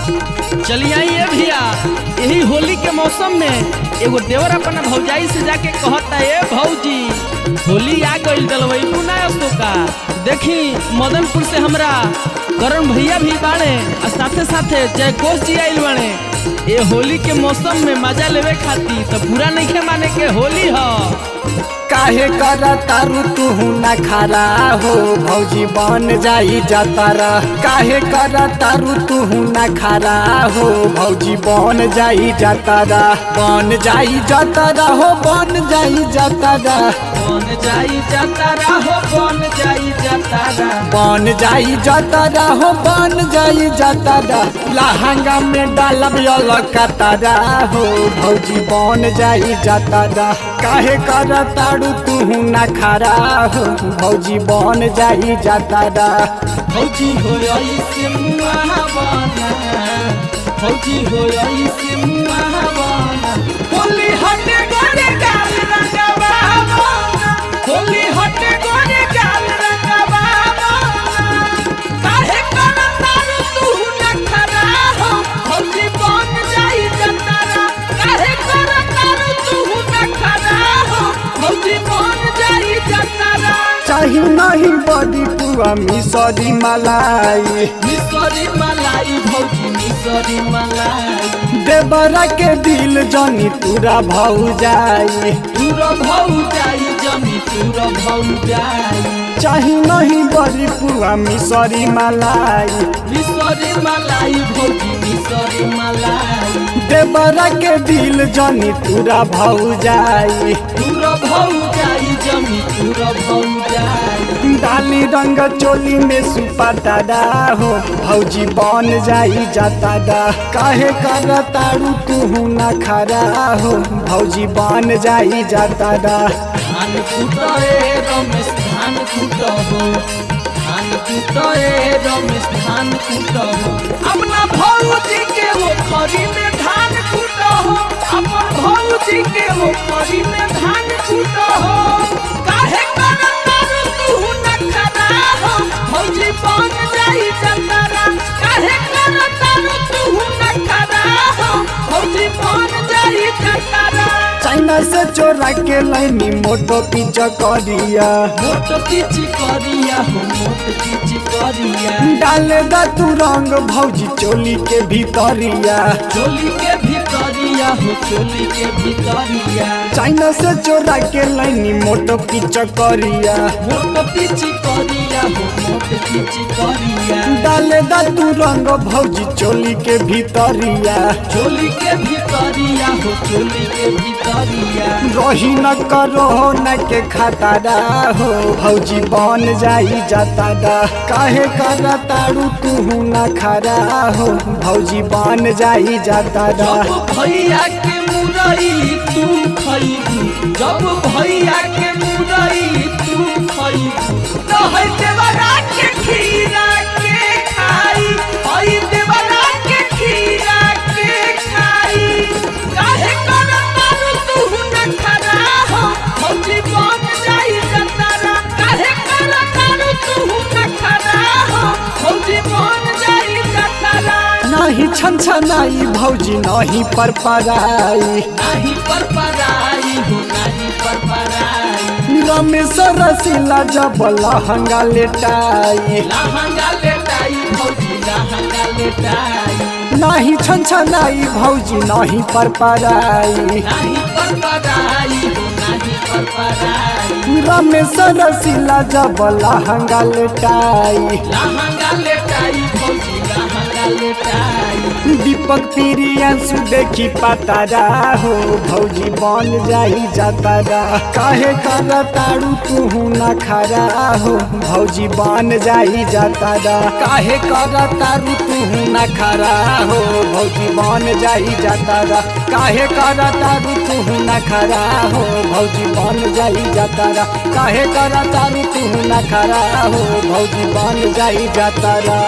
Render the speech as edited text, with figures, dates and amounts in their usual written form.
चलिए आइए भैया, यही होली के मौसम में एगो देवर अपना भौजाई से जाके कहता है, भौजी होली आ गई डलवैबू ना का। देखी मदनपुर से हमरा करण भैया भी बाड़े और साथे साथे जयघोष जी आइल बाड़े। ये होली के मौसम में मजा लेवे खाती तो बुरा नहीं माने के होली है। काहे कर तारू तू न खरा हो भौजी बन जाई जतारा। काहे कर तारू तू न खरा हो भौजी बन जाई जतारा। बन जाई जतारा हो बन जाई जतारा। बन जाई जतारा हो बन जाई जतारा। बन जाई जतारा हो बन जाई जतारा। लहंगा में डालब कतारा हो भौजी बन जाई जतारा। काहे कर तारू तू न खरा हो भौजी बन जाई जतारा। भौजी हो से मुहावाना, भौजी हो से मुहावाना। होली हटे गोरे गाल रंगवाना, होली हटे गोरे गाल रंगवाना। काहे कर तारू तू न खरा हो भौजी बन जाई जतारा। काहे कर तारू तू न खरा हो भौजी बन जाई जतारा। चाही नहीं बड़ी पुआ मिसरी मलाई। मिसरी मलाई भौजी मिसरी मलाई। देवरा के दिल जनी तुरा भाऊ जाई। तुरा भाऊ जाई जमी तुरा भाऊ जाई। चाही नहीं बड़ी पुआ मिसरी मलाई। मिसरी मलाई भौजी मिसरी मलाई। देवरा के दिल जनी तुरा भाऊ जाई। तुरा भाऊ जाई जमी तुरा भाऊ जाई। डाली रंग चोली में सुपटादा हो भौजी बन जाई जतादा। काहे कर तारू तू न खरा हो भौजी बन जाई जतादा। धान कुटए रमेश धान कुटहो, धान कुटए रमेश धान कुटहो। अपना भौजी के वो खरी में धान कुटहो, अपन भौजी के वो खरी में धान कुटहो। काहे कर तारू तू न खरा हो भौजी बन जाई जतारा। काहे कर तारू तू न खरा हो भौजी बन जाई जतारा। चाइना से चोरा के लाइनी मोटो पीछा करिया। मोटो पीछी करिया हो मोटो पीछी करिया। डाले दा तू रंग भौजी चोली के भीतरिया। चोली के भीतरिया हो चोली के भीतरिया। चाइना से चोरा के लाइनी मोटो पीछा करिया। मोटो पीछी करिया हो मोटो पीछी करिया। डाले दा तू रंग भौजी चोली के भीतरिया। चोली के भीतरिया हो चोली के भीतरिया। रही न करो न के खतरा हो भौजी बन जाई जतारा। काहे कर तारू तू न खरा हो भौजी बन जाई जतारा। जब भैया के मुरई तू खइबू, जब भैया के मुरई तू खइबू। तो है देवरा के खीरा के खाई, है देवरा के खीरा के खाई। काहे कर तारू तू न खरा हो भौजी बन जाई जतारा। काहे कर तारू तू न खरा हो भौजी बन जाई जतारा। नहीं छन छनाई भौजी नहीं पर पराई। नहीं पर पराई हो नहीं पर पराई। रमेश रसीला जब लहंगा लेटाई। लहंगा लेटाई भौजी लहंगा लेटाई। नहीं छन छनाई भौजी नहीं पर पराई। नहीं पर पराई हो नहीं पर पराई। रमेश रसीला जब लहंगा लेटाई। लहंगा लेटाई भौजी लहंगा लेटाई। दीपक प्रियांशु देखी पतारा हो भौजी बन जाई जतारा। काहे कर तारू तू न खरा हो भौजी बन जाई जतारा। काहे कर तारू तू न खरा हो भौजी बन जाई जतारा। काहे कर तारू तू न खरा हो भौजी बन जाई जतारा। काहे कर तारू तू न खरा हो भौजी बन जाई जतारा।